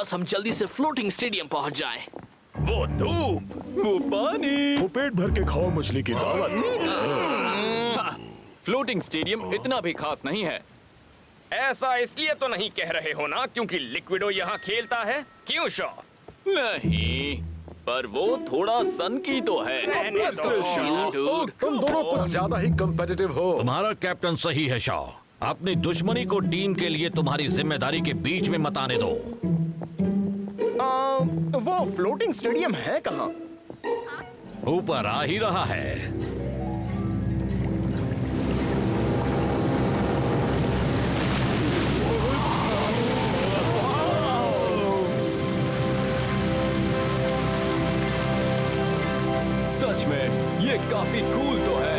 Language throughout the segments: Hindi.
बस हम जल्दी से फ्लोटिंग स्टेडियम पहुंच जाएं। वो धूप, वो पानी, वो पेट भर के खाओ मछली की दावत। फ्लोटिंग स्टेडियम इतना भी खास नहीं है। ऐसा इसलिए तो नहीं कह रहे हो ना क्योंकि लिक्विडो यहाँ खेलता है, क्यों शॉ? नहीं, पर वो थोड़ा सन की तो है। रहने दो। तुम दोनों कुछ ज्यादा ही कम्पिटिटिव हो। तुम्हारा कैप्टन सही है शॉ। अपनी दुश्मनी को टीम के लिए तुम्हारी जिम्मेदारी के बीच में मत आने दो। वो फ्लोटिंग स्टेडियम है कहाँ? ऊपर आ ही रहा है। सच में ये काफी कूल तो है।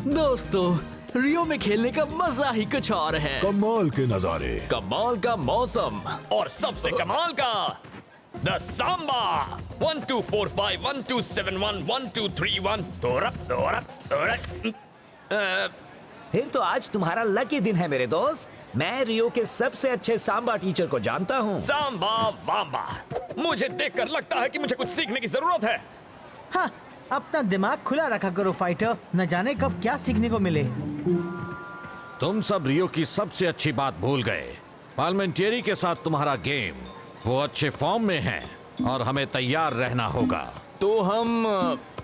दोस्तों, रियो में खेलने का मजा ही कुछ और है। कमाल के नजारे। कमाल का मौसम। और सबसे कमाल का द सांबा 1 2 4 5 1 2 7 1 1 2 3 1 दोरक। फिर तो आज तुम्हारा लकी दिन है मेरे दोस्त। मैं रियो के सबसे अच्छे सांबा टीचर को जानता हूँ। सांबा वाम्बा, मुझे देखकर लगता है कि मुझे कुछ सीखने की जरूरत है। हाँ, अपना दिमाग खुला रखा करो फाइटर, न जाने कब क्या सीखने को मिले। तुम सब रियो की सबसे अच्छी बात भूल गए। पार्लियामेंटेरी के साथ तुम्हारा गेम, वो अच्छे फॉर्म में है और हमें तैयार रहना होगा। तो हम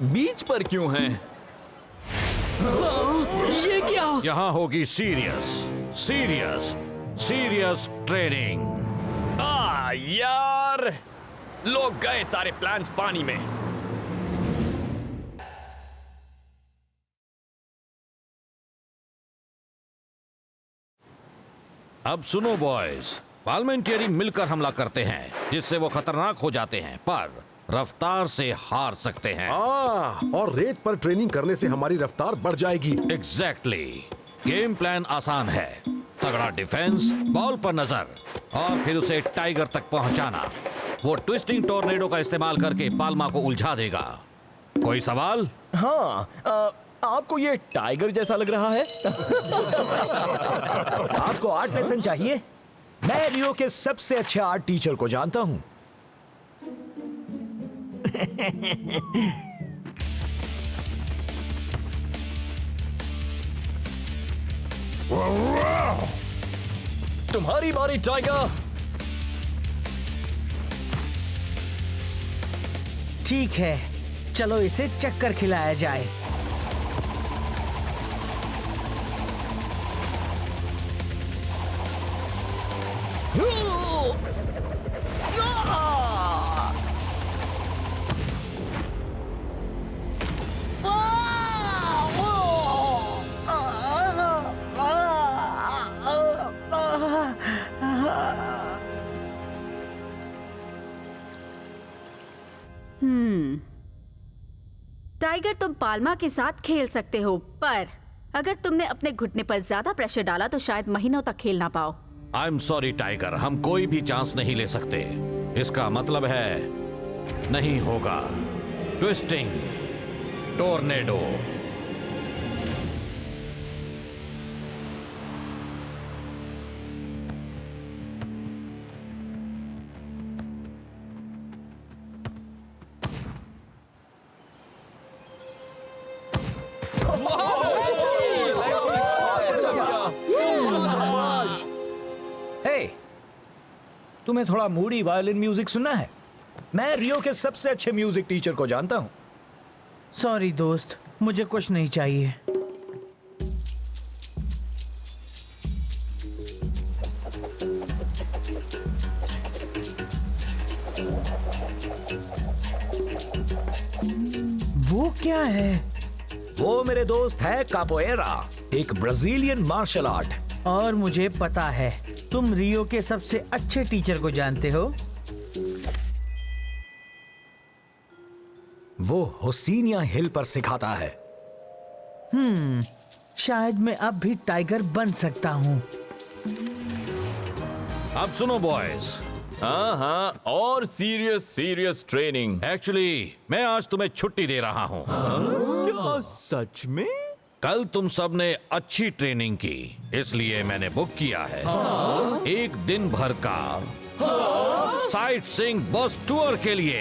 बीच पर क्यों हैं? ये क्या? यहाँ होगी सीरियस ट्रेनिंग। यार, लोग गए सारे प्लान्स पानी में। अब सुनो बॉयज, पार्लियामेंटेरी मिलकर हमला करते हैं जिससे वो खतरनाक हो जाते हैं पर रफ्तार से हार सकते हैं। और रेत पर ट्रेनिंग करने से हमारी रफ्तार बढ़ जाएगी। एग्जैक्टली। गेम प्लान आसान है, तगड़ा डिफेंस, बॉल पर नजर और फिर उसे टाइगर तक पहुंचाना। वो ट्विस्टिंग टोर्नेडो का इस्तेमाल करके पाल्मा को उलझा देगा। कोई सवाल? हाँ, आपको ये टाइगर जैसा लग रहा है? आपको आर्ट लेसन चाहिए? मैं रियो के सबसे अच्छे आर्ट टीचर को जानता हूँ। तुम्हारी बारी टाइगर। ठीक है, चलो इसे चक्कर खिलाया जाए। टाइगर, तुम पाल्मा के साथ खेल सकते हो, पर अगर तुमने अपने घुटने पर ज्यादा प्रेशर डाला तो शायद महीनों तक खेल ना पाओ। आई एम सॉरी टाइगर, हम कोई भी चांस नहीं ले सकते। इसका मतलब है नहीं होगा। Twisting tornado. तुम्हें थोड़ा मूडी वायलिन म्यूजिक सुनना है? मैं रियो के सबसे अच्छे म्यूजिक टीचर को जानता हूँ। सॉरी दोस्त, मुझे कुछ नहीं चाहिए। वो क्या है? वो मेरे दोस्त है कापोएरा, एक ब्राजीलियन मार्शल आर्ट। और मुझे पता है तुम रियो के सबसे अच्छे टीचर को जानते हो। वो होसीनिया हिल पर सिखाता है। शायद मैं अब भी टाइगर बन सकता हूँ। अब सुनो बॉयज, हाँ, और सीरियस ट्रेनिंग। एक्चुअली मैं आज तुम्हें छुट्टी दे रहा हूँ। क्या सच में? कल तुम सब ने अच्छी ट्रेनिंग की, इसलिए मैंने बुक किया है एक दिन भर का साइट सीइंग बस टूर के लिए।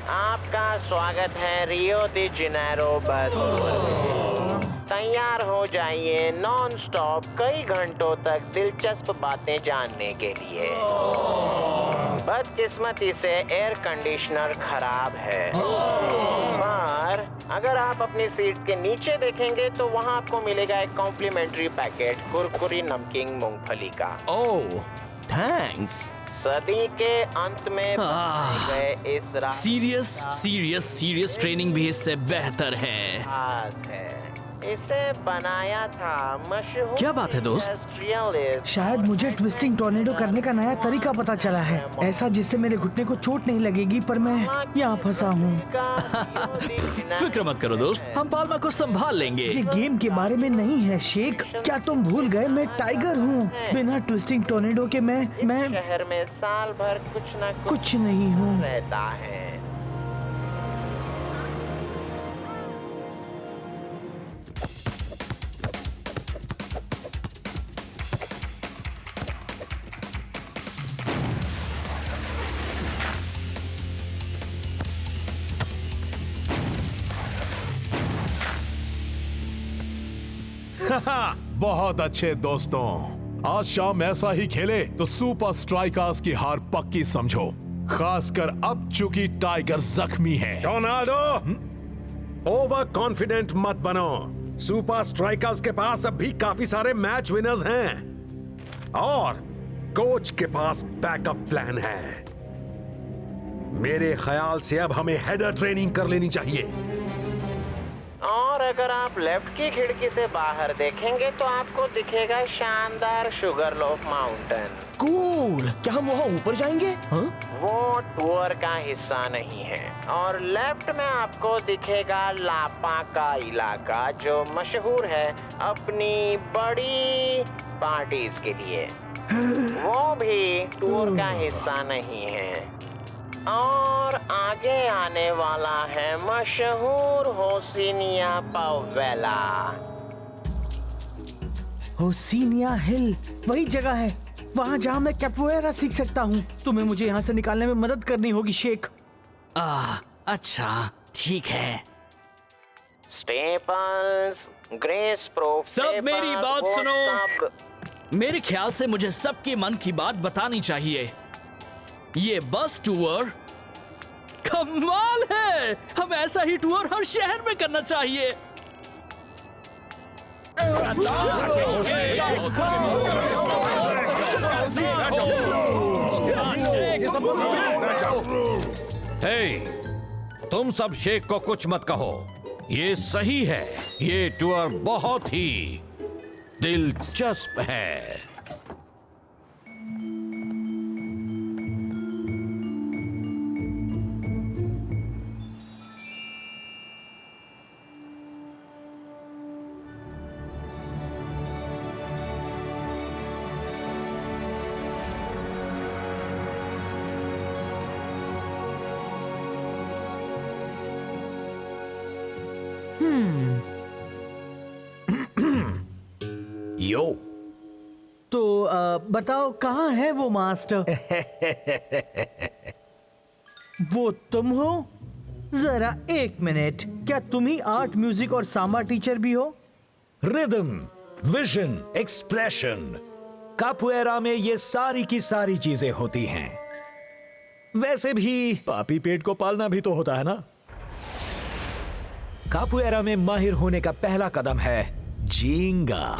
आपका स्वागत है रियो दी जेनेरो बस टूर। तैयार हो जाइए नॉन स्टॉप कई घंटों तक दिलचस्प बातें जानने के लिए। बदकिस्मती से एयर कंडीशनर खराब है, पर अगर आप अपनी सीट के नीचे देखेंगे तो वहाँ आपको मिलेगा एक कॉम्प्लीमेंट्री पैकेट कुरकुरी नमकीन मूंगफली का। ओह, थैंक्स। सदी के अंत में बनाए गए इस सीरियस ट्रेनिंग भी इससे बेहतर है। राज है। इसे बनाया था मशहूर क्या बात है दोस्त? इंडस्ट्रियलिस्ट शायद मुझे ट्विस्टिंग टॉर्नेडो करने का नया तरीका पता चला है, ऐसा जिससे मेरे घुटने को चोट नहीं लगेगी, पर मैं यहाँ फंसा हूँ। फिक्र मत करो दोस्त, हम पाल्मा को संभाल लेंगे। ये गेम के बारे में नहीं है शेख, क्या तुम भूल गए मैं टाइगर हूँ। बिना ट्विस्टिंग टॉर्नेडो के मैं शहर में साल भर कुछ न कुछ नहीं हूँ। रहता है। बहुत अच्छे दोस्तों, आज शाम ऐसा ही खेले तो सुपर स्ट्राइकर्स की हार पक्की समझो, खासकर अब चूंकि टाइगर जख्मी है। टोर्नाडो, ओवर कॉन्फिडेंट मत बनो। सुपर स्ट्राइकर्स के पास अब भी काफी सारे मैच विनर्स हैं और कोच के पास बैकअप प्लान है। मेरे ख्याल से अब हमें हेडर ट्रेनिंग कर लेनी चाहिए। और अगर आप लेफ्ट की खिड़की से बाहर देखेंगे तो आपको दिखेगा शानदार शुगर लोफ माउंटेन। कूल, क्या हम वहाँ ऊपर जाएंगे? वो टूर का हिस्सा नहीं है। और लेफ्ट में आपको दिखेगा लापा का इलाका, जो मशहूर है अपनी बड़ी पार्टीज के लिए। वो भी टूर का हिस्सा नहीं है। और आगे आने वाला है मशहूर होसिनिया पावेला। होसिनिया हिल वही जगह है, वहाँ जहाँ मैं कैपोएरा सीख सकता हूँ। तुम्हें मुझे यहाँ से निकालने में मदद करनी होगी शेख। अच्छा ठीक है। स्टेपल्स, ग्रेस प्रो, सब मेरी बात सुनो। मेरे ख्याल से मुझे सबके मन की बात बतानी चाहिए। ये बस टूर कमाल है। हम ऐसा ही टूर हर शहर में करना चाहिए। हे, तुम सब शेख को कुछ मत कहो, ये सही है। ये टूर बहुत ही दिलचस्प है। यो तो बताओ कहाँ है वो मास्टर? वो तुम हो? जरा एक मिनट, क्या तुम ही आर्ट, म्यूजिक और सांबा टीचर भी हो? रिदम, विजन, एक्सप्रेशन, कापुएरा में ये सारी की सारी चीजें होती हैं। वैसे भी पापी पेट को पालना भी तो होता है ना। कापुएरा में माहिर होने का पहला कदम है जींगा।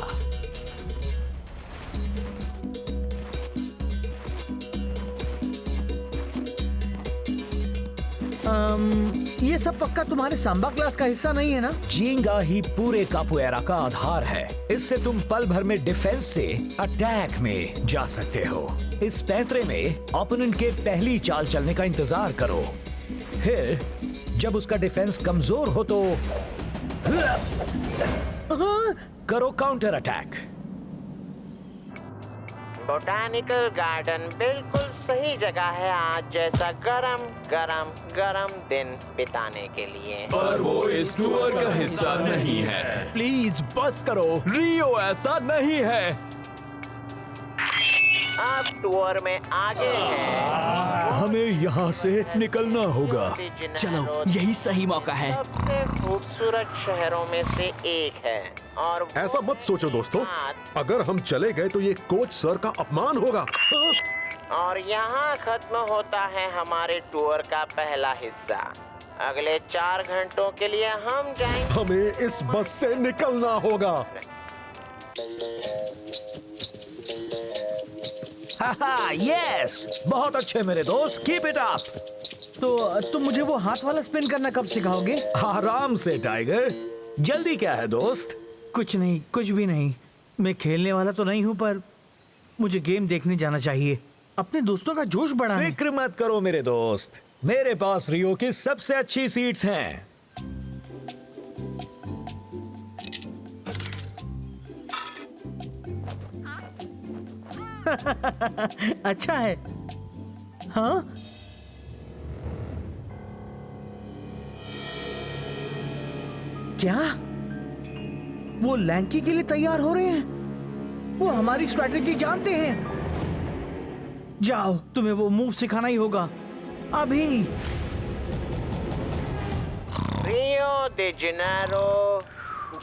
ये सब पक्का तुम्हारे सांबा क्लास का हिस्सा नहीं है ना? जींगा ही पूरे कापुएरा का आधार है। इससे तुम पल भर में डिफेंस से अटैक में जा सकते हो। इस पैंतरे में ओपोनेंट के पहली चाल चलने का इंतजार करो, फिर जब उसका डिफेंस कमजोर हो तो करो काउंटर अटैक। बोटानिकल गार्डन बिल्कुल सही जगह है आज जैसा गरम गरम गरम दिन बिताने के लिए। पर वो इस टूर का हिस्सा नहीं है। प्लीज बस करो, रियो ऐसा नहीं है। अब टूर में आगे है। हमें यहाँ से निकलना होगा। चलो, यही सही मौका है। सबसे खूबसूरत शहरों में से एक है और ऐसा मत सोचो दोस्तों, अगर हम चले गए तो ये कोच सर का अपमान होगा। और यहाँ खत्म होता है हमारे टूर का पहला हिस्सा। अगले 4 घंटों के लिए हम जाएंगे। हमें इस बस से निकलना होगा। यस, बहुत अच्छे मेरे दोस्त, कीप इट अप। तो तुम मुझे वो हाथ वाला स्पिन करना कब सिखाओगे? आराम से टाइगर, जल्दी क्या है दोस्त? कुछ नहीं, कुछ भी नहीं। मैं खेलने वाला तो नहीं हूँ, पर मुझे गेम देखने जाना चाहिए। अपने दोस्तों का जोश बढ़ाने। फिक्र मत करो मेरे दोस्त, मेरे पास रियो की सबसे अच्छी सीट्स हैं। अच्छा है। हाँ, क्या वो लैंकी के लिए तैयार हो रहे हैं? वो हमारी स्ट्रैटेजी जानते हैं। जाओ, तुम्हें वो मूव सिखाना ही होगा अभी। रियो डी जेनेरो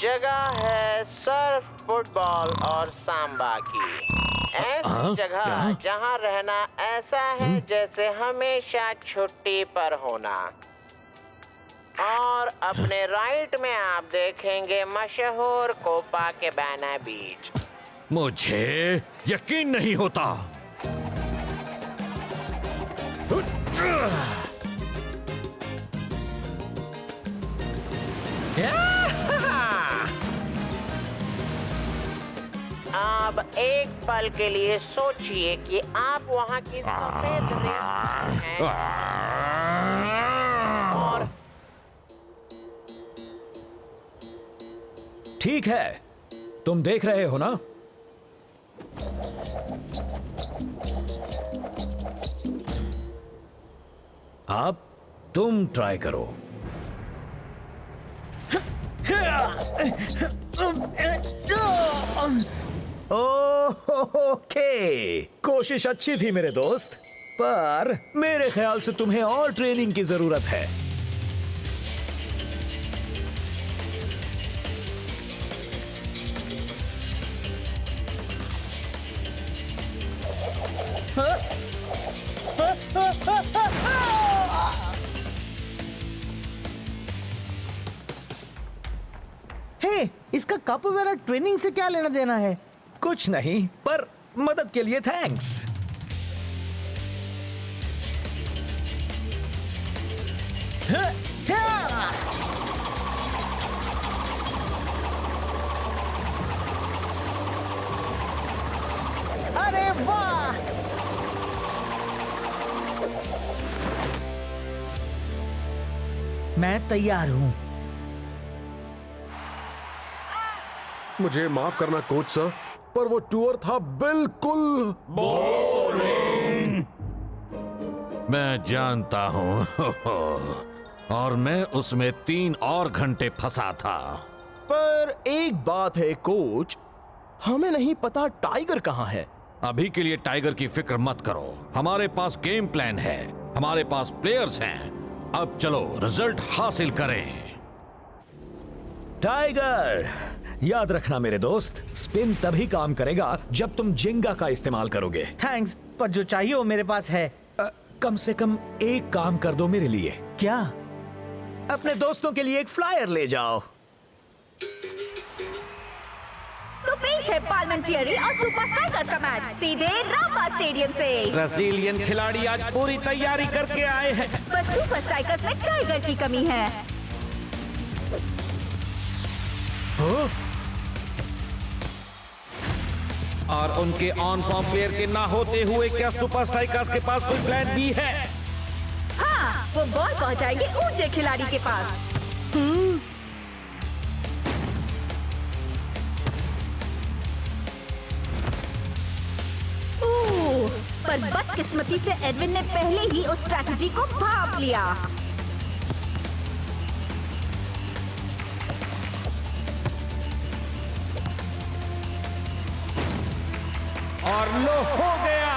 जगह है सर्फ, फुटबॉल और सांबा की। ऐसी जगह जहां रहना ऐसा है जैसे हमेशा छुट्टी पर होना। और अपने राइट में आप देखेंगे मशहूर कोपा के बैना बीच। मुझे यकीन नहीं होता। अब एक पल के लिए सोचिए कि आप वहां की सफेद रेत हैं और ठीक है, तुम देख रहे हो ना? अब तुम ट्राई करो। ओके, कोशिश अच्छी थी मेरे दोस्त, पर मेरे ख्याल से तुम्हें और ट्रेनिंग की जरूरत है। हे, इसका कप वगैरह ट्रेनिंग से क्या लेना देना है? कुछ नहीं, पर मदद के लिए थैंक्स। अरे वाह! मैं तैयार हूं। मुझे माफ करना कोच सर, पर वो टूर था बिल्कुल मैं जानता हूं। और मैं उसमें 3 और घंटे फंसा था। पर एक बात है कोच, हमें नहीं पता टाइगर कहाँ है। अभी के लिए टाइगर की फिक्र मत करो। हमारे पास गेम प्लान है, हमारे पास प्लेयर्स हैं। अब चलो रिजल्ट हासिल करें। टाइगर, याद रखना मेरे दोस्त, स्पिन तभी काम करेगा जब तुम जिंगा का इस्तेमाल करोगे। थैंक्स, पर जो चाहिए वो मेरे पास है। कम से कम एक काम कर दो मेरे लिए। क्या? अपने दोस्तों के लिए एक फ्लायर ले जाओ। तो पेश है पार्लियामेंट्री और सुपर स्ट्राइकर्स का मैच सीधे रामा स्टेडियम से। ब्राजीलियन खिलाड़ी आज पूरी तैयारी करके आए हैं। बस सुपर स्ट्राइकर्स में टाइगर की कमी है। और उनके ऑन फॉर्म प्लेयर के ना होते हुए क्या सुपर स्ट्राइकर्स के पास कोई प्लान बी है? हाँ, वो बॉल पहुंचाएंगे ऊंचे खिलाड़ी के पास। पर बदकिस्मती से एडविन ने पहले ही उस स्ट्रैटेजी को भांप लिया। और लो हो गया।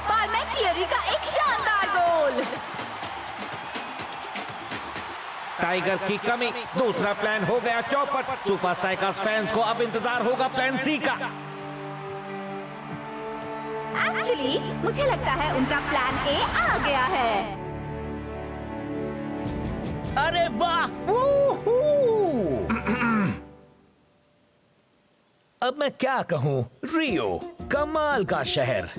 पार्लियामेंट्री का एक शानदार गोल। टाइगर की कमी, दूसरा प्लान हो गया चौपट। सुपर स्ट्राइकर्स फैंस को अब इंतजार होगा प्लान सी का। एक्चुअली मुझे लगता है उनका प्लान ए आ गया है। अरे वाह! वूहू! अब मैं क्या कहूं, रियो कमाल का शहर।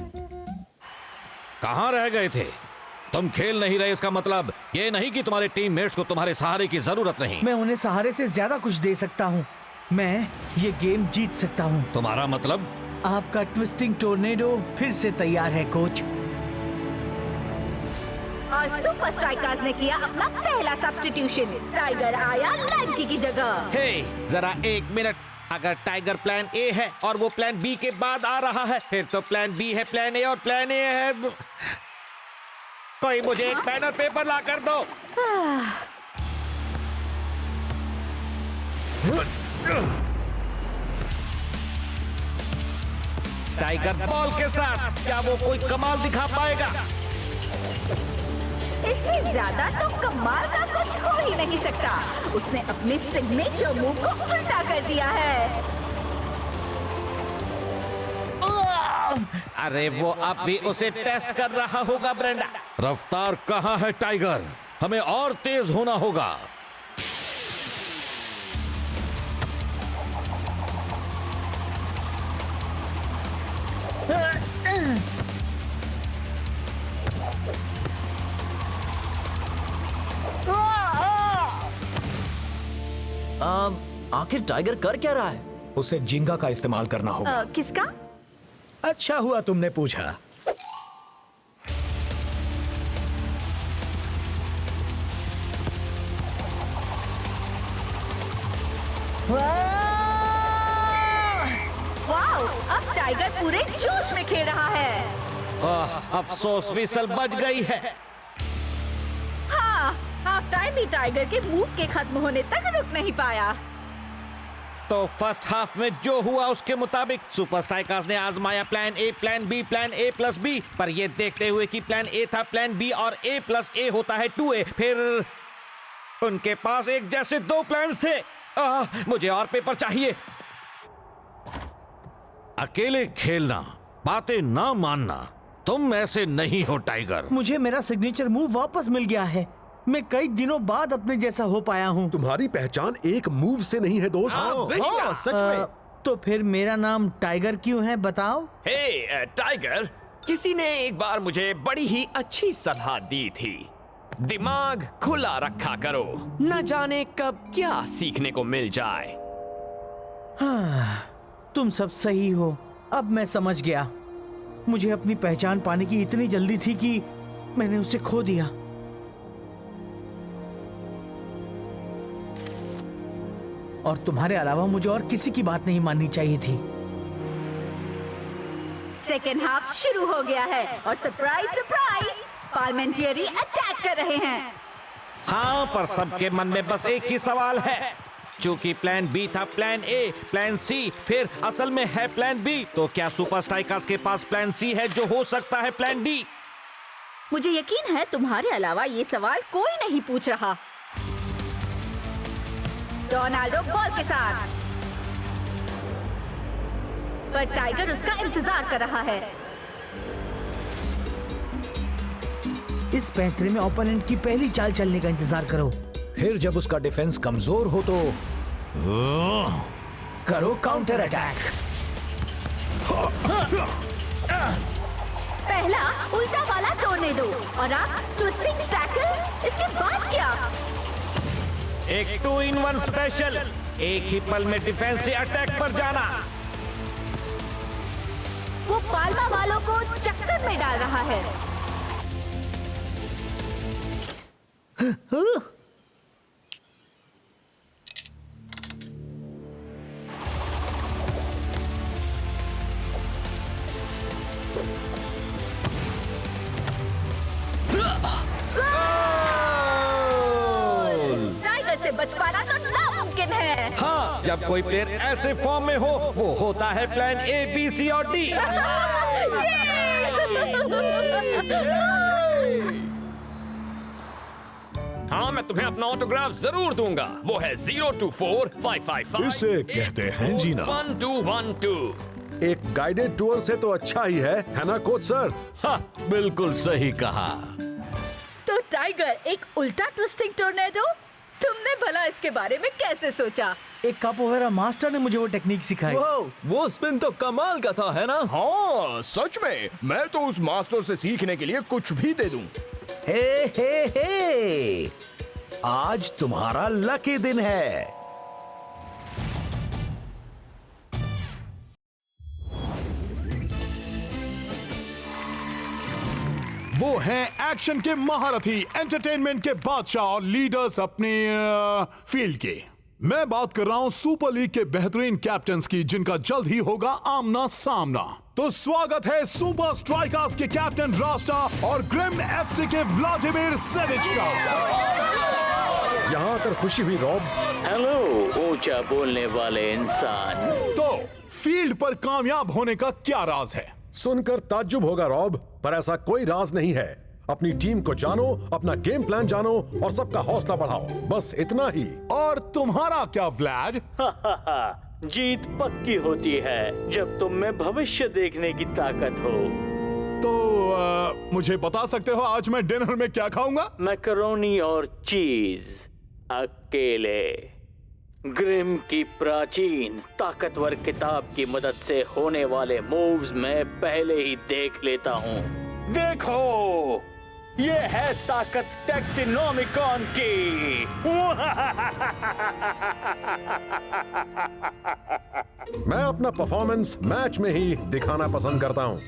कहां रह गए थे? तुम खेल नहीं रहे इसका मतलब ये नहीं कि तुम्हारे टीममेट्स को तुम्हारे सहारे की जरूरत नहीं। मैं उन्हें सहारे से ज्यादा कुछ दे सकता हूँ। मैं ये गेम जीत सकता हूँ। तुम्हारा मतलब? आपका ट्विस्टिंग टोर्नेडो फिर से तैयार है कोच। और सुपर स्ट्राइकर्स ने किया अपना पहला सब्स्टिट्यूशन। टाइगर आया लैंकी की जगह। हे, जरा एक मिनट। अगर टाइगर प्लान ए है और वो प्लान बी के बाद आ रहा है, फिर तो प्लान बी है प्लान ए और प्लान ए है। कोई मुझे एक पेन और पेपर ला कर दो। टाइगर बॉल के साथ क्या वो कोई कमाल दिखा पाएगा? इससे ज्यादा तो कमाल का कुछ हो ही नहीं सकता। उसने अपने सिग्नेचर मूव को उल्टा कर दिया है। अरे वो अब भी उसे टेस्ट कर रहा होगा ब्रेंडा। रफ्तार कहाँ है टाइगर? हमें और तेज होना होगा। आखिर टाइगर कर क्या रहा है? उसे जिंगा का इस्तेमाल करना होगा। किसका? अच्छा हुआ तुमने पूछा। वाओ, अब टाइगर पूरे जोश में खेल रहा है। अफसोस विसल बज गई है। हाँ, हाफ टाइम भी टाइगर के मूव के खत्म होने तक रुक नहीं पाया। तो फर्स्ट हाफ में जो हुआ उसके मुताबिक सुपर स्ट्राइकर्स ने आजमाया plan A, plan B, plan A plus B, पर ये देखते हुए कि प्लान ए था प्लान बी और ए प्लस ए होता है 2A, फिर उनके पास एक जैसे दो प्लान्स थे। मुझे और पेपर चाहिए। अकेले खेलना, बातें ना मानना, तुम ऐसे नहीं हो टाइगर। मुझे मेरा सिग्नेचर मूव वापस मिल गया है। मैं कई दिनों बाद अपने जैसा हो पाया हूँ। तुम्हारी पहचान एक मूव से नहीं है दोस्त। हाँ, सच में। तो फिर मेरा नाम टाइगर क्यों है बताओ? हे टाइगर, किसी ने एक बार मुझे बड़ी ही अच्छी सलाह दी थी। दिमाग खुला रखा करो, न जाने कब क्या सीखने को मिल जाए। हाँ, तुम सब सही हो। अब मैं समझ गया। मुझे अपनी पहचान पाने की इतनी जल्दी थी कि मैंने उसे खो दिया। और तुम्हारे अलावा मुझे और किसी की बात नहीं माननी चाहिए थी। सेकेंड हाफ शुरू हो गया है और सरप्राइज सरप्राइज, पार्लियामेंट्री अटैक कर रहे हैं। हाँ, पर सबके मन में बस एक ही सवाल है। चूंकि प्लान बी था प्लान ए, प्लान सी, फिर असल में है प्लान बी, तो क्या सुपर स्ट्राइकर्स के पास प्लान सी है जो हो सकता है प्लान डी? मुझे यकीन है तुम्हारे अलावा ये सवाल कोई नहीं पूछ रहा। रोनाल्डो बॉल के साथ, पर टाइगर उसका इंतजार कर रहा है। इस पैंतरे में ओपोनेंट की पहली चाल चलने का इंतजार करो। फिर जब उसका डिफेंस कमजोर हो तो करो काउंटर अटैक। पहला उल्टा वाला टोर्नेडो और आप ट्विस्टिंग टैकल। इसके बाद क्या? एक 2-in-1 स्पेशल, एक ही पल में डिफेंस से अटैक पर जाना। वो पाल्मा वालों को चक्कर में डाल रहा है। टाइगर से बच पाना तो नामुमकिन है। हाँ, जब कोई प्लेयर ऐसे फॉर्म में हो, वो होता है प्लान ए, बी, सी और डी। हाँ, मैं तुम्हें अपना ऑटोग्राफ जरूर दूंगा। वो है 0245555। इसे कहते हैं जीना। 1212। एक गाइडेड टूर से तो अच्छा ही है ना कोच सर? हाँ, बिल्कुल सही कहा। तो टाइगर एक उल्टा ट्विस्टिंग टोर्नेडो, तुमने भला इसके बारे में कैसे सोचा? एक कापोवेरा मास्टर ने मुझे वो टेक्निक सिखाई। वो स्पिन तो कमाल का था, है ना? हाँ, सच में मैं तो उस मास्टर से सीखने के लिए कुछ भी दे दूं। हे आज तुम्हारा लकी दिन है। वो हैं एक्शन के महारथी, एंटरटेनमेंट के बादशाह और लीडर्स अपनी फील्ड के। मैं बात कर रहा हूं सुपर लीग के बेहतरीन कैप्टन्स की, जिनका जल्द ही होगा आमना सामना। तो स्वागत है सुपर स्ट्राइकर्स के कैप्टन रास्टा और ग्रिम एफसी के व्लादिमीर सेविच का। यहाँ आकर खुशी हुई रॉब। हेलो ऊंचा बोलने वाले इंसान। तो फील्ड पर कामयाब होने का क्या राज है? सुनकर ताज्जुब होगा रॉब, पर ऐसा कोई राज नहीं है। अपनी टीम को जानो, अपना गेम प्लान जानो और सबका हौसला बढ़ाओ, बस इतना ही। और तुम्हारा क्या व्लाड? जीत पक्की होती है जब तुम में भविष्य देखने की ताकत हो। तो मुझे बता सकते हो आज मैं डिनर में क्या खाऊंगा? मैकरोनी और चीज अकेले। ग्रिम की प्राचीन ताकतवर किताब की मदद से होने वाले मूव्स मैं पहले ही देख लेता हूँ। देखो, ये है ताकत टेक्टिनोमिकॉन की। मैं अपना परफॉर्मेंस मैच में ही दिखाना पसंद करता हूँ।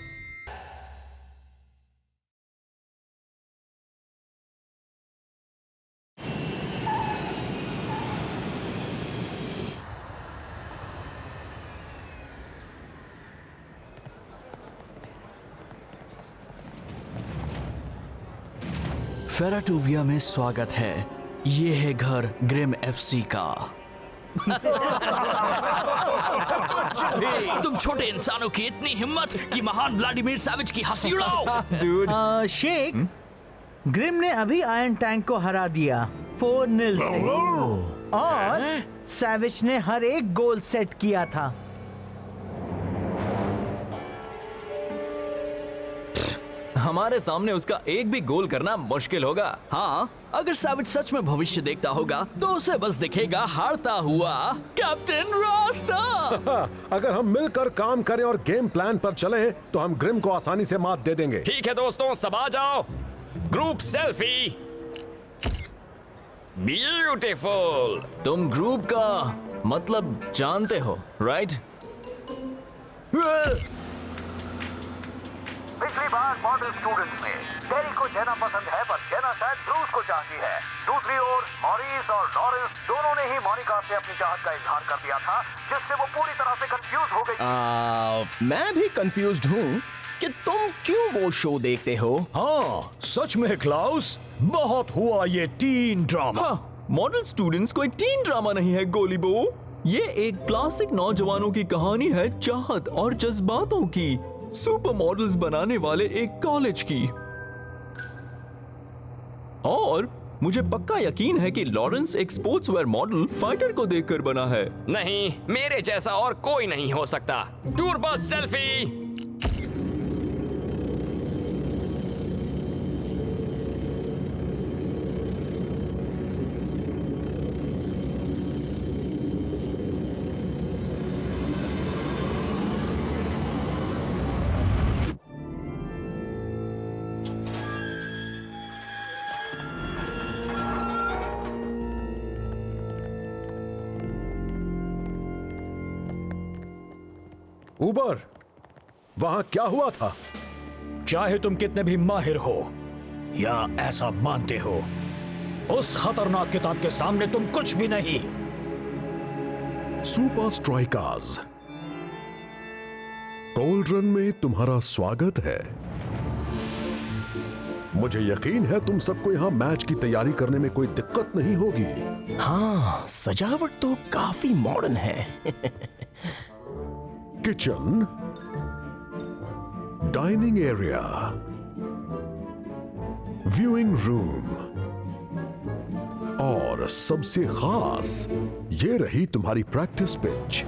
फेराटूविया में स्वागत है। ये है घर ग्रिम एफसी का। तुम छोटे इंसानों की इतनी हिम्मत कि महान व्लादिमीर सेविच की हंसी उड़ाओ। शेख, ग्रिम ने अभी आयरन टैंक को हरा दिया 4-0 से। और सेविच ने हर एक गोल सेट किया था। हमारे सामने उसका एक भी गोल करना मुश्किल होगा। हाँ, अगर सेविच सच में भविष्य देखता होगा तो उसे बस दिखेगा हारता हुआ कैप्टन रास्टा। अगर हम मिलकर काम करें और गेम प्लान पर चलें तो हम ग्रिम को आसानी से मात दे देंगे। ठीक है दोस्तों, सब आ जाओ। Group selfie. ब्यूटीफुल। तुम ग्रुप का मतलब जानते हो, राइट? पिछली बार मॉडल स्टूडेंट्स में टेरी को जेना पसंद है, पर जेना शायद ब्रूस को चाहती है। दूसरी ओर मॉरिस और लॉरेंस दोनों ने ही मोनिका से अपनी चाहत का इजहार कर दिया था, जिससे वो पूरी तरह से कंफ्यूज हो गई। मैं भी कंफ्यूज्ड हूँ कि तुम क्यों वो शो देखते हो। हाँ, सच में क्लाउस, बहुत हुआ ये टीन ड्रामा। मॉडल स्टूडेंट्स कोई टीन ड्रामा नहीं है गोलीबो। ये एक क्लासिक नौजवानों की कहानी है, चाहत और जज्बातों की, सुपर मॉडल्स बनाने वाले एक कॉलेज की। और मुझे पक्का यकीन है कि लॉरेंस एक स्पोर्ट्सवेयर मॉडल फाइटर को देखकर बना है। नहीं, मेरे जैसा और कोई नहीं हो सकता। Tour bus selfie. ऊबर, वहां क्या हुआ था? चाहे तुम कितने भी माहिर हो या ऐसा मानते हो, उस खतरनाक किताब के सामने तुम कुछ भी नहीं। सुपर स्ट्राइकर्स, कोल्ड रन में तुम्हारा स्वागत है। मुझे यकीन है तुम सबको यहाँ मैच की तैयारी करने में कोई दिक्कत नहीं होगी। हाँ, सजावट तो काफी मॉडर्न है। Kitchen, dining area, viewing room और सबसे खास ये रही तुम्हारी प्रैक्टिस पिच,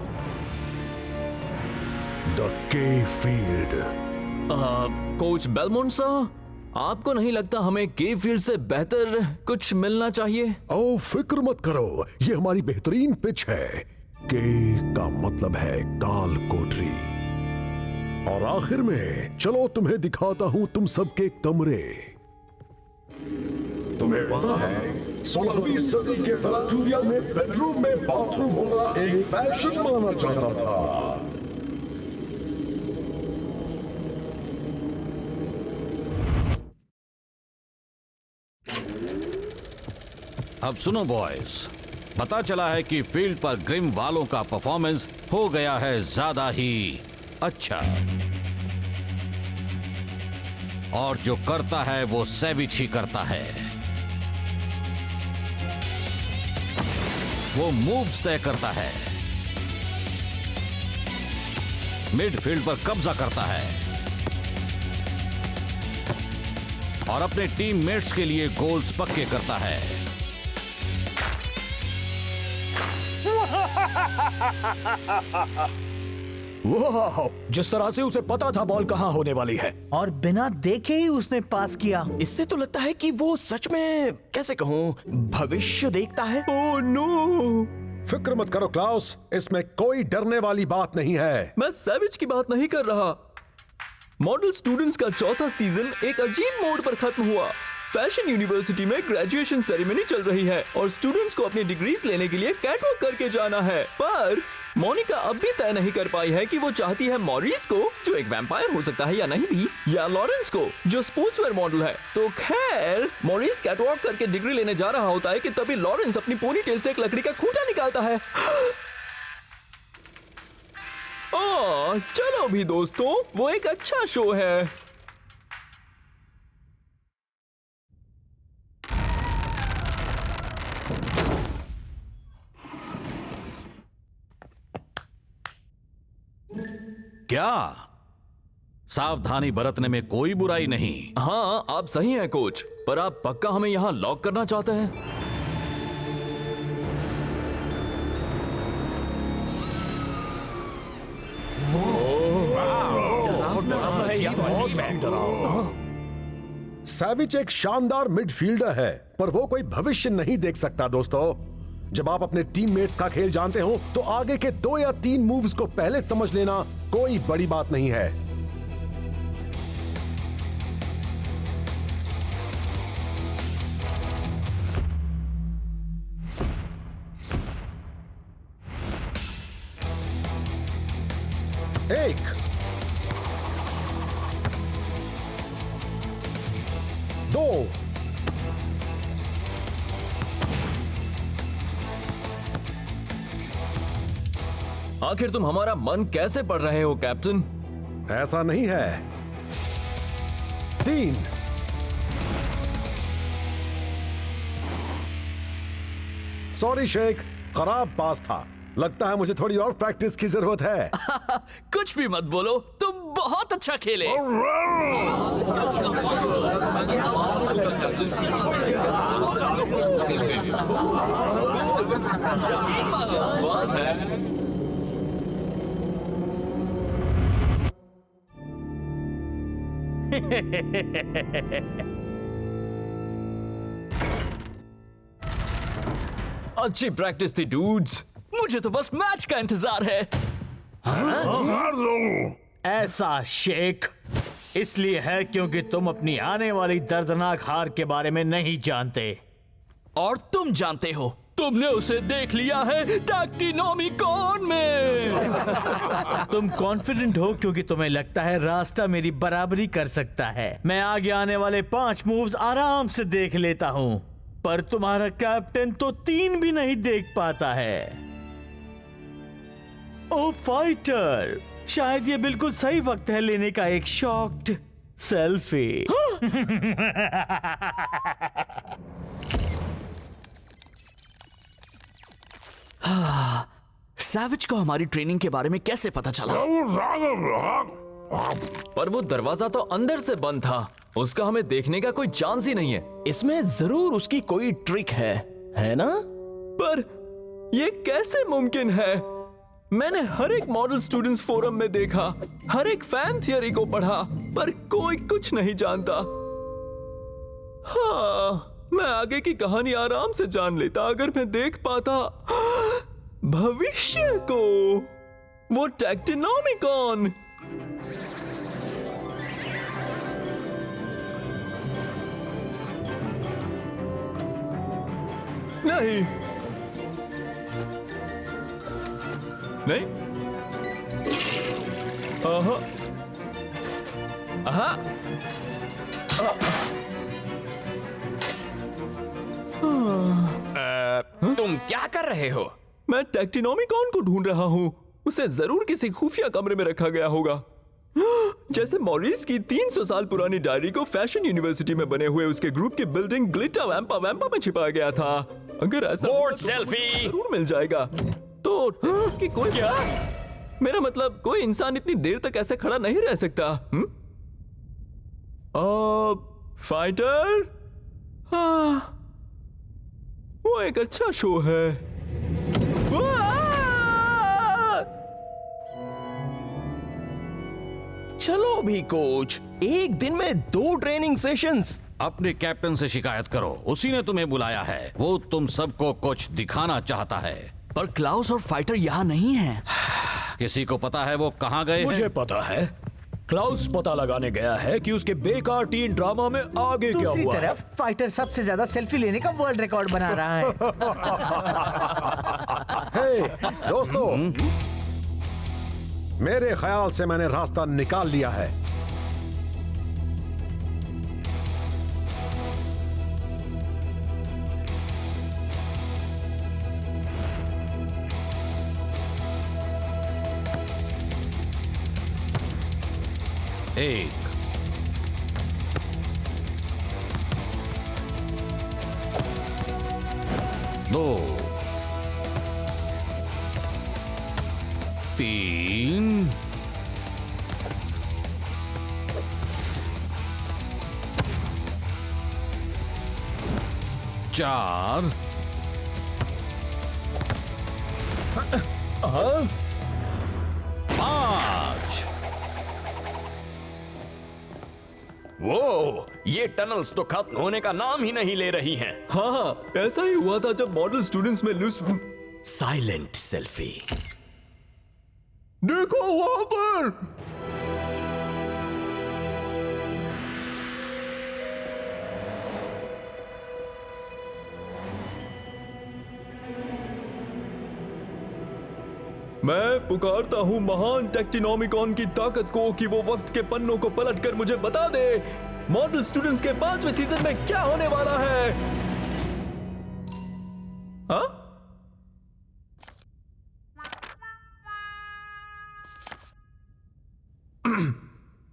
द के फील्ड। कोच बेलमोंट साहब, आपको नहीं लगता हमें के फील्ड से बेहतर कुछ मिलना चाहिए? ओ, फिक्र मत करो, ये हमारी बेहतरीन पिच है। के का मतलब है काल कोठरी। और आखिर में चलो तुम्हें दिखाता हूं तुम सबके कमरे। तुम्हें पता है 16वीं सदी के फिलाडेल्फिया में बेडरूम में बाथरूम होना एक फैशन माना जाता था। अब सुनो बॉयज, पता चला है कि फील्ड पर ग्रिम वालों का परफॉर्मेंस हो गया है ज्यादा ही अच्छा, और जो करता है वो सैविज ही करता है। वो मूव्स तय करता है, मिडफील्ड पर कब्जा करता है और अपने टीममेट्स के लिए गोल्स पक्के करता है। वाह, जिस तरह से उसे पता था बॉल कहां होने वाली है और बिना देखे ही उसने पास किया। इससे तो लगता है कि वो सच में, कैसे कहूँ, भविष्य देखता है। Oh no! फिक्र मत करो क्लाउस, इसमें कोई डरने वाली बात नहीं है। मैं सैविज की बात नहीं कर रहा। मॉडल स्टूडेंट्स का चौथा सीजन एक अजीब मोड पर खत्म हुआ। फैशन यूनिवर्सिटी में ग्रेजुएशन सेरेमनी चल रही है और स्टूडेंट्स को अपनी डिग्रीज लेने के लिए कैटवॉक करके जाना है, पर मोनिका अब भी तय नहीं कर पाई है कि वो चाहती है मॉरिस को, जो एक वैम्पायर हो सकता है या नहीं भी, या लॉरेंस को, जो स्पोर्ट्सवेयर मॉडल है। तो खैर, मॉरिस कैटवॉक करके डिग्री लेने जा रहा होता है कि तभी लॉरेंस अपनी पूरी टेल से एक लकड़ी का खूंटा निकालता है। चलो भी दोस्तों, वो एक अच्छा शो है। क्या सावधानी बरतने में कोई बुराई नहीं। हाँ, आप सही हैं कोच, पर आप पक्का हमें यहाँ लॉक करना चाहते हैं? सैविज एक शानदार मिडफील्डर है, पर वो कोई भविष्य नहीं देख सकता दोस्तों। जब आप अपने टीममेट्स का खेल जानते हो तो आगे के 2 या 3 मूव्स को पहले समझ लेना कोई बड़ी बात नहीं है। एक, 2, आखिर तुम हमारा मन कैसे पढ़ रहे हो कैप्टन? ऐसा नहीं है। 3, सॉरी शेख, खराब पास था। लगता है मुझे थोड़ी और प्रैक्टिस की जरूरत है। कुछ भी मत बोलो, तुम बहुत अच्छा खेले। बात है। अच्छी प्रैक्टिस थी डूड्स। मुझे तो बस मैच का इंतजार है। ऐसा शेख इसलिए है क्योंकि तुम अपनी आने वाली दर्दनाक हार के बारे में नहीं जानते। और तुम जानते हो, तुमने उसे देख लिया है टैक्टिनोमिकॉन में। तुम कॉन्फिडेंट हो क्योंकि तुम्हें लगता है रास्ता मेरी बराबरी कर सकता है। मैं आगे आने वाले 5 मूव्स आराम से देख लेता हूं, पर तुम्हारा कैप्टन तो 3 भी नहीं देख पाता है। ओ फाइटर, शायद ये बिल्कुल सही वक्त है लेने का एक शॉक्ड सेल्फी। सैविज को हमारी ट्रेनिंग के बारे में कैसे पता चला? पर वो दरवाजा तो अंदर से बंद था, उसका हमें देखने का कोई चांस ही नहीं है। इसमें जरूर उसकी कोई ट्रिक है ना? पर ये कैसे मुमकिन है? मैंने हर एक मॉडल स्टूडेंट्स फोरम में देखा, हर एक फैन थियरी को पढ़ा, पर कोई कुछ नहीं जानता। हाँ, मैं आगे की कहानी आराम से जान लेता अगर मैं देख पाता भविष्य को। वो टैक्टिनोमिकॉन। नहीं नहीं आहा आहा तुम क्या कर रहे हो? मैं टेक्टिनोमिकॉन को ढूंढ रहा हूँ। उसे जरूर किसी खुफिया कमरे में रखा गया होगा, जैसे मॉरिस की 300 साल पुरानी डायरी को फैशन यूनिवर्सिटी में बने हुए उसके ग्रुप की बिल्डिंग ग्लिटर वैम्पा वैम्पा में छिपाया गया था। अगर ऐसा बोर्ड तो सेल्फी जरूर मिल जाएगा। तो कि कोई क्या? मेरा मतलब कोई इंसान इतनी देर तक ऐसे खड़ा नहीं रह सकता। फाइटर, वो एक अच्छा शो है। चलो भी कोच, एक दिन में 2 ट्रेनिंग सेशंस। अपने कैप्टन से शिकायत करो, उसी ने तुम्हें बुलाया है। वो तुम सबको कुछ दिखाना चाहता है। पर क्लाउस और फाइटर यहाँ नहीं हैं। किसी को पता है वो कहाँ गए मुझे हैं? पता है। क्लाउस पता लगाने गया है कि उसके बेकार टीन ड्रामा में आगे क्या दूसरी हुआ है। तरफ फाइटर सबसे ज्यादा सेल्फी लेने का वर्ल्ड रिकॉर्ड बना रहा है। हे, दोस्तों, मेरे ख्याल से मैंने रास्ता निकाल लिया है। एक, दो, 3, 4, 5। वो ये टनल्स तो खत्म होने का नाम ही नहीं ले रही हैं। हाँ, ऐसा ही हुआ था जब मॉडल स्टूडेंट्स में लिस्ट। Silent selfie. देखो वहां पर। मैं पुकारता हूं महान टेक्टिनोमिकॉन की ताकत को कि वो वक्त के पन्नों को पलटकर मुझे बता दे मॉडल स्टूडेंट्स के 5वें सीजन में क्या होने वाला है। हाँ?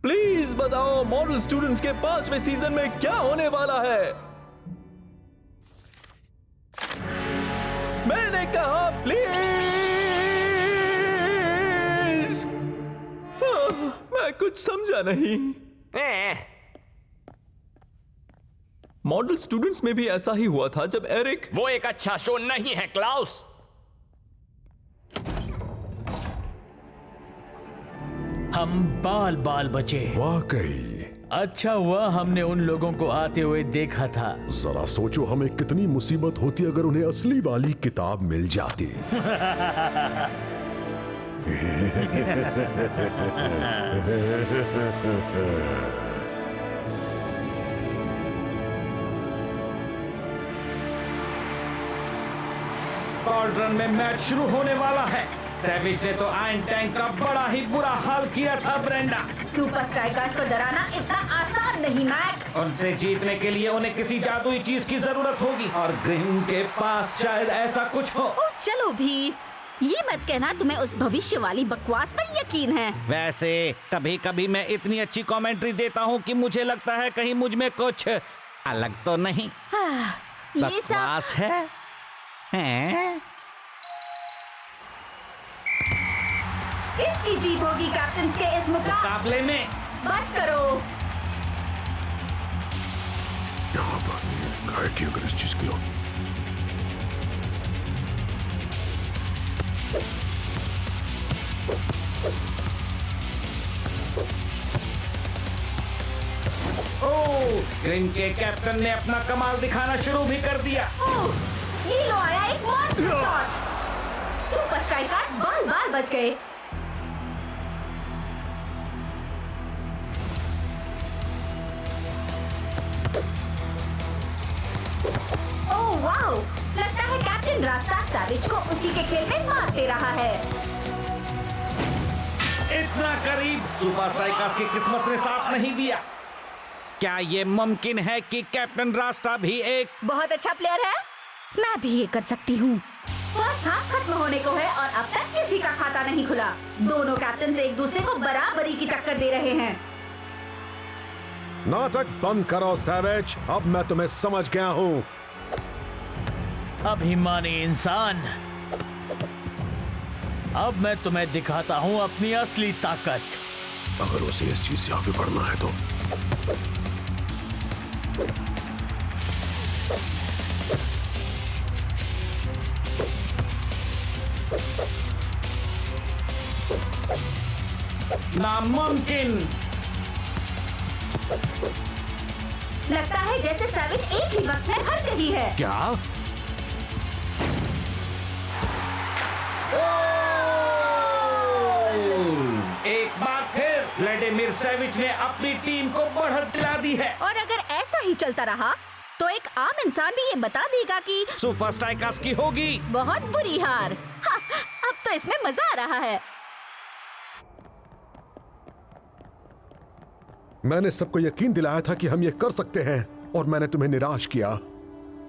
प्लीज बताओ मॉडल स्टूडेंट्स के 5वें सीजन में क्या होने वाला है। मैंने कहा प्लीज। मैं कुछ समझा नहीं। मॉडल स्टूडेंट्स में भी ऐसा ही हुआ था जब एरिक। वो एक अच्छा शो नहीं है क्लाउस। हम बाल बाल बचे। वाकई अच्छा हुआ हमने उन लोगों को आते हुए देखा था। जरा सोचो हमें कितनी मुसीबत होती अगर उन्हें असली वाली किताब मिल जाती। कॉल्ड्रन में मैच शुरू होने वाला है। सैविज ने तो आयरन टैंक का बड़ा ही बुरा हाल किया था ब्रेंडा। सुपर स्ट्राइकर्स को डराना इतना आसान नहीं मैक। उनसे जीतने के लिए उन्हें किसी जादुई चीज की जरूरत होगी और ग्रिम के पास शायद ऐसा कुछ हो। ओ चलो भी, ये मत कहना तुम्हें उस भविष्य वाली बकवास पर यकीन है। वैसे कभी कभी मैं इतनी अच्छी कमेंट्री देता हूँ कि मुझे लगता है कहीं मुझ में कुछ अलग तो नहीं। ये सब बकवास है? हैं? किसकी जीत होगी कैप्टन के इस मुकाबले में? बस करो। यहाँ बात नहीं है कि अगर इस चीज की हो ग्रिम के कैप्टन ने अपना कमाल दिखाना शुरू भी कर दिया। ये लो आया एक मॉन्स्टर शॉट। सुपर स्ट्राइकर्स बाल बाल बच गए। ओह वाओ, लगता रास्ता सैविज को उसी के खेल में मार दे रहा है। इतना करीब, सुपर स्ट्राइकर्स की किस्मत ने साथ नहीं दिया। क्या ये मुमकिन है कि कैप्टन रास्ता भी एक बहुत अच्छा प्लेयर है? मैं भी ये कर सकती हूँ। फर्स्ट हाफ खत्म होने को है और अब तक किसी का खाता नहीं खुला। दोनों कैप्टन एक दूसरे को बराबरी की टक्कर दे रहे हैं। नाटक बंद करो सैवेज, अब मैं तुम्हें समझ गया हूँ। अभिमानी इंसान, अब मैं तुम्हें दिखाता हूँ अपनी असली ताकत। अगर उसे इस चीज से आगे बढ़ना है तो नामुमकिन। लगता है जैसे सैविज एक ही वक्त में हर रही है। क्या? एक बार फिर व्लादिमीर सैविज ने अपनी टीम को बढ़त दिला दी है। और अगर ऐसा ही चलता रहा तो एक आम इंसान भी ये बता देगा कि सुपर स्ट्राइकर्स की होगी बहुत बुरी हार। हाँ, अब तो इसमें मजा आ रहा है। मैंने सबको यकीन दिलाया था कि हम ये कर सकते हैं और मैंने तुम्हें निराश किया।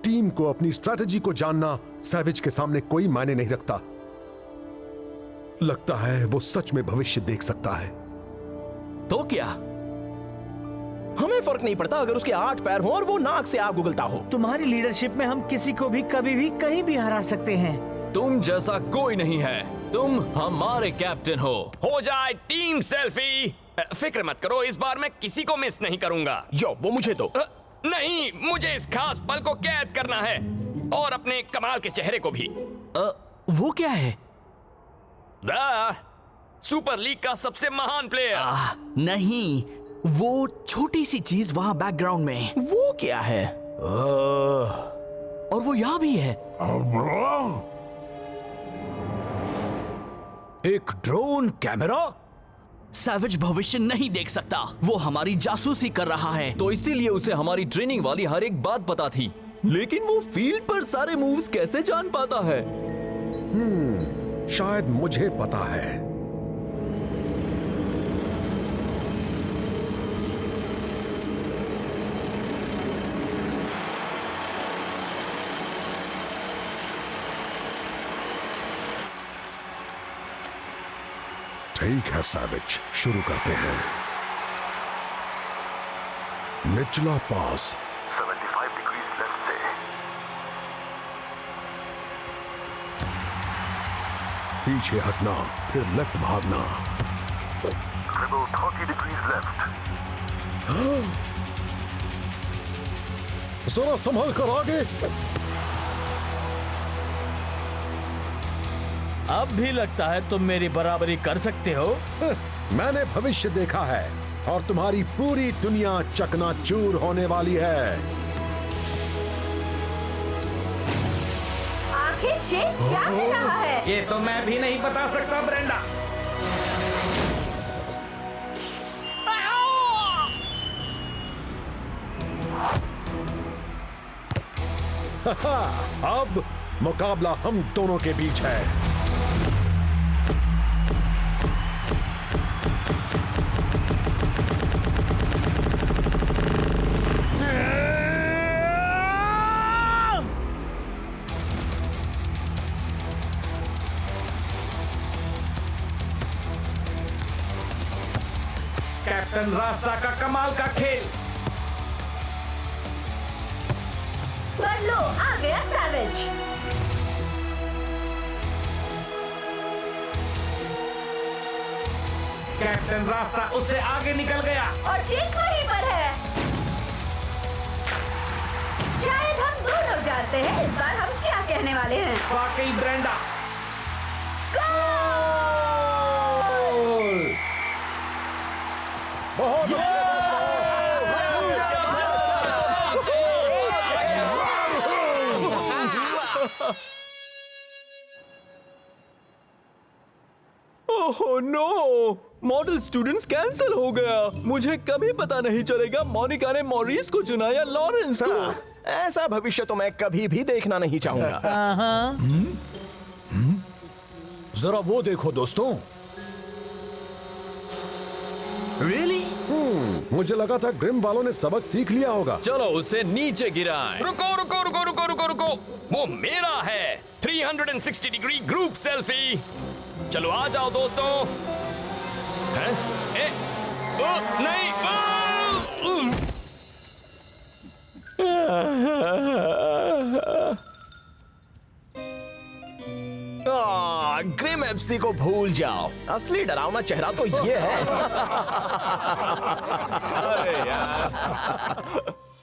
टीम को अपनी स्ट्रैटेजी को जानना सैविज के सामने कोई मायने नहीं रखता। लगता है वो सच में भविष्य देख सकता है। तो क्या? हमें फर्क नहीं पड़ता अगर उसके 8 पैर हो और वो नाक से आग उगलता हो। तुम्हारी लीडरशिप में हम किसी को भी कभी भी कहीं भी हरा सकते हैं। तुम जैसा कोई नहीं है, तुम हमारे कैप्टन हो जाए टीम सेल्फी। फिक्र मत करो, इस बार मैं किसी को मिस नहीं करूंगा। यो, वो मुझे दो। नहीं, मुझे इस खास पल को कैद करना है और अपने कमाल के चेहरे को भी। वो क्या है? सुपर लीग का सबसे महान प्लेयर। नहीं, वो छोटी सी चीज वहां बैकग्राउंड में। वो क्या है? और वो यहाँ भी है। एक ड्रोन कैमरा? सैविज भविष्य नहीं देख सकता, वो हमारी जासूसी कर रहा है। तो इसीलिए उसे हमारी ट्रेनिंग वाली हर एक बात पता थी। लेकिन वो फील्ड पर सारे मूव्स कैसे जान पाता है? शायद मुझे पता है। ठीक है सैविज, शुरू करते हैं। निचला पास 75 डिग्री लेफ्ट से। पीछे हटना, फिर लेफ्ट भागना। Triple 30 degree left. जरा संभल कर आगे। अब भी लगता है तुम मेरी बराबरी कर सकते हो। मैंने भविष्य देखा है और तुम्हारी पूरी दुनिया चकनाचूर होने वाली है। आखिर शेख क्या कर रहा है? ये तो मैं भी नहीं बता सकता ब्रेंडा। अब मुकाबला हम दोनों के बीच है। कैप्टन रास्ता का कमाल का खेल। कर लो, आ गया सैविज। कैप्टन रास्ता उससे आगे निकल गया और शेख वहीं पर है। शायद हम दोनों जानते हैं इस बार हम क्या कहने वाले हैं। वाकई Brenda. Oh no, model students cancel हो गया। मुझे कभी पता नहीं चलेगा मोनिका ने मॉरिस को चुना या लॉरेंस को। ऐसा भविष्य तो मैं कभी भी देखना नहीं चाहूंगा। जरा वो देखो दोस्तों। Really? मुझे लगा था ग्रिम वालों ने सबक सीख लिया होगा। चलो उसे नीचे गिराएं। रुको रुको रुको रुको रुको रुको, वो मेरा है। 360 डिग्री ग्रुप सेल्फी। चलो आ जाओ दोस्तों। हैं? नहीं। ग्रिम एफसी को भूल जाओ, असली डरावना चेहरा तो ये है। अरे यार।